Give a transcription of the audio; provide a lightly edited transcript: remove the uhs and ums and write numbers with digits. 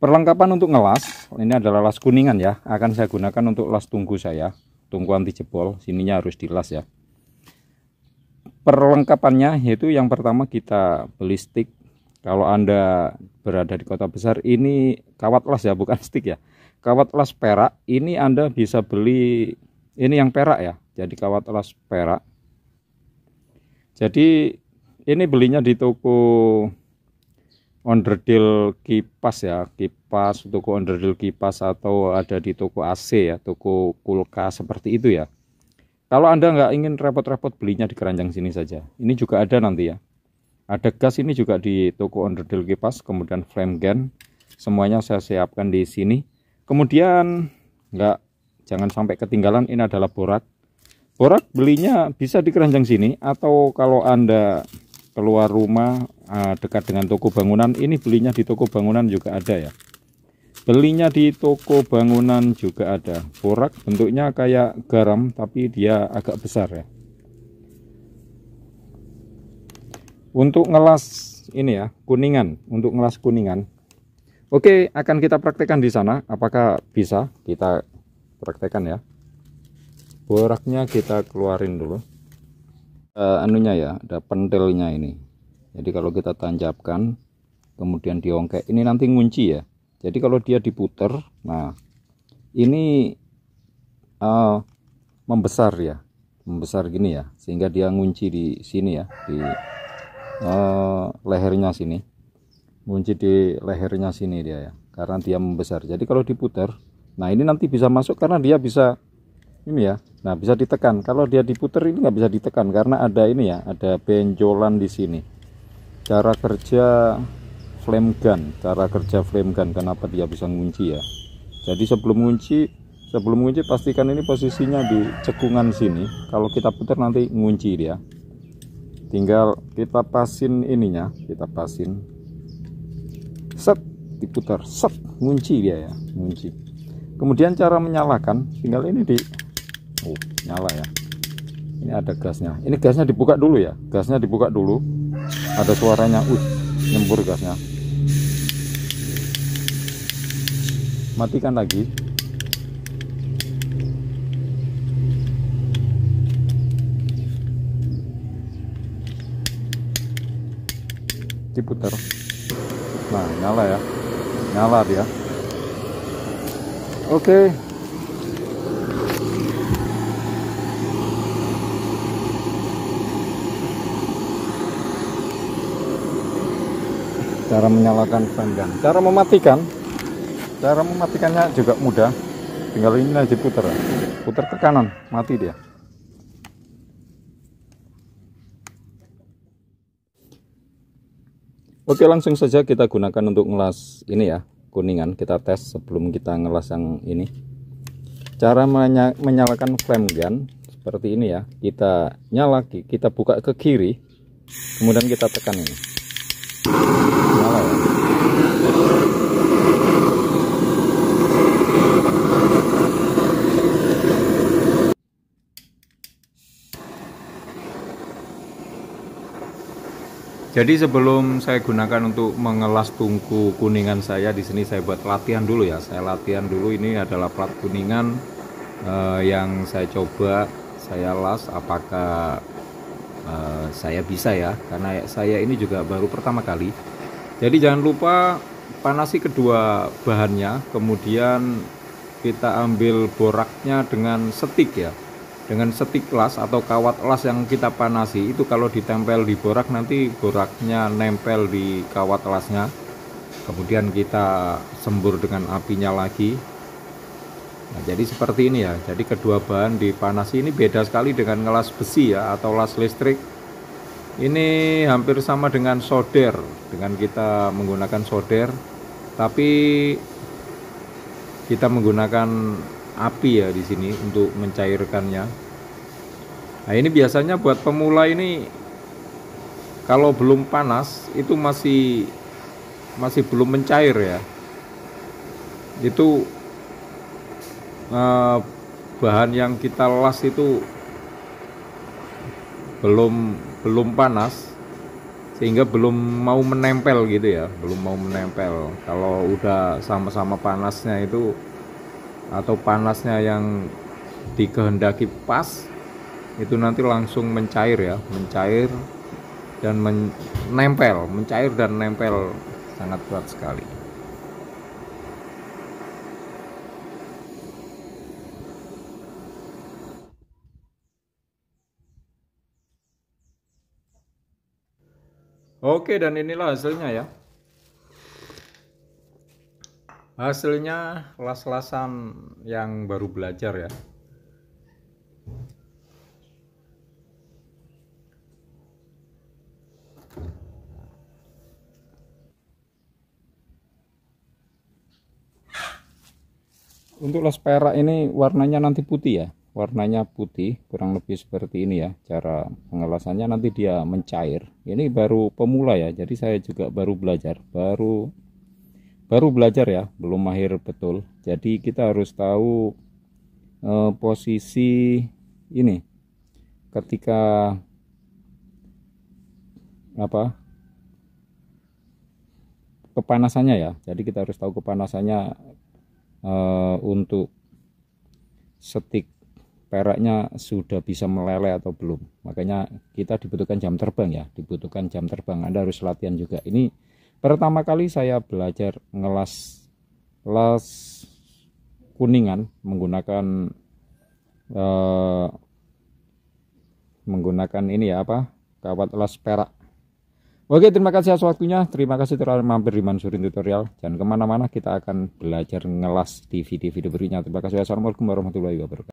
Perlengkapan untuk ngelas, ini adalah las kuningan ya, akan saya gunakan untuk las tungku saya, tungku anti jebol, sininya harus dilas ya. Perlengkapannya yaitu yang pertama kita beli stick. Kalau Anda berada di kota besar, ini kawat las ya, bukan stick ya. Kawat las perak, ini Anda bisa beli, ini yang perak ya, jadi kawat las perak. Jadi ini belinya di toko onderdil kipas ya, kipas, toko onderdil kipas, atau ada di toko AC ya, toko kulkas seperti itu ya. Kalau Anda nggak ingin repot-repot, belinya di keranjang sini saja. Ini juga ada nanti ya. Ada gas ini juga di toko onderdil kipas, kemudian flame gun, semuanya saya siapkan di sini. Kemudian jangan sampai ketinggalan, ini adalah borak. Borak belinya bisa di keranjang sini, atau kalau Anda keluar rumah dekat dengan toko bangunan, ini belinya di toko bangunan juga ada ya. Belinya di toko bangunan juga ada. Borak bentuknya kayak garam tapi dia agak besar ya. Untuk ngelas ini ya, kuningan, untuk ngelas kuningan. Oke, akan kita praktekkan di sana. Apakah bisa? Kita praktekkan ya. Boraknya kita keluarin dulu. Anunya ya, ada pentilnya ini. Jadi kalau kita tancapkan kemudian diongkek, ini nanti ngunci ya. Jadi kalau dia diputer, nah ini membesar ya, membesar gini ya, sehingga dia ngunci di sini ya, di lehernya sini, ngunci di lehernya sini dia ya, karena dia membesar. Jadi kalau diputer, nah ini nanti bisa masuk karena dia bisa ini ya. Nah bisa ditekan. Kalau dia diputer ini nggak bisa ditekan karena ada ini ya, ada benjolan di sini. Cara kerja flame gun, kenapa dia bisa ngunci ya. Jadi sebelum ngunci pastikan ini posisinya di cekungan sini. Kalau kita putar nanti ngunci dia. Tinggal kita pasin ininya, kita pasin, set, diputar, set, ngunci dia ya, ngunci. Kemudian cara menyalakan, tinggal ini nyala ya. Ini ada gasnya. Ini gasnya dibuka dulu ya. Gasnya dibuka dulu. Ada suaranya, nyembur gasnya. Matikan lagi. Diputar. Nah, nyala ya. Nyala dia. Oke. Cara menyalakan flame gun, cara mematikannya juga mudah, tinggal ini aja putar ke kanan, mati dia. Oke, langsung saja kita gunakan untuk ngelas ini ya, kuningan. Kita tes sebelum kita ngelas yang ini. Cara menyalakan flame gun seperti ini ya, kita kita buka ke kiri, kemudian kita tekan ini. Nyala ya. Jadi sebelum saya gunakan untuk mengelas tungku kuningan saya, di sini saya buat latihan dulu ya. Saya latihan dulu, ini adalah plat kuningan yang saya coba saya las, apakah saya bisa ya, karena saya ini juga baru pertama kali. Jadi jangan lupa panasi kedua bahannya, kemudian kita ambil boraknya dengan setik ya, dengan setik las atau kawat las yang kita panasi. Itu kalau ditempel di borak, nanti boraknya nempel di kawat lasnya. Kemudian kita sembur dengan apinya lagi. Nah, jadi seperti ini ya. Jadi kedua bahan dipanasi. Ini beda sekali dengan ngelas besi ya, atau las listrik. Ini hampir sama dengan solder, dengan kita menggunakan solder, tapi kita menggunakan api ya di sini untuk mencairkannya. Nah, ini biasanya buat pemula ini, kalau belum panas itu masih belum mencair ya. Itu bahan yang kita las itu belum panas, sehingga belum mau menempel gitu ya, belum mau menempel. Kalau udah sama-sama panasnya itu, atau panasnya yang dikehendaki pas, itu nanti langsung mencair ya, mencair dan menempel, mencair dan nempel, sangat kuat sekali. Oke, dan inilah hasilnya ya. Hasilnya las-lasan yang baru belajar ya. Untuk las perak ini warnanya nanti putih ya. Warnanya putih, kurang lebih seperti ini ya. Cara pengelasannya nanti dia mencair. Ini baru pemula ya. Jadi saya juga baru belajar, baru belajar ya, belum mahir betul. Jadi kita harus tahu posisi ini ketika apa kepanasannya ya. Jadi kita harus tahu kepanasannya untuk setik peraknya sudah bisa meleleh atau belum. Makanya kita dibutuhkan jam terbang ya, dibutuhkan jam terbang. Anda harus latihan juga. Ini pertama kali saya belajar ngelas kuningan menggunakan ini ya, kawat las perak. Oke, terima kasih atas waktunya. Terima kasih telah mampir di Mansurin Tutorial. Jangan kemana-mana, kita akan belajar ngelas di video-video berikutnya. Terima kasih. Assalamualaikum warahmatullahi wabarakatuh.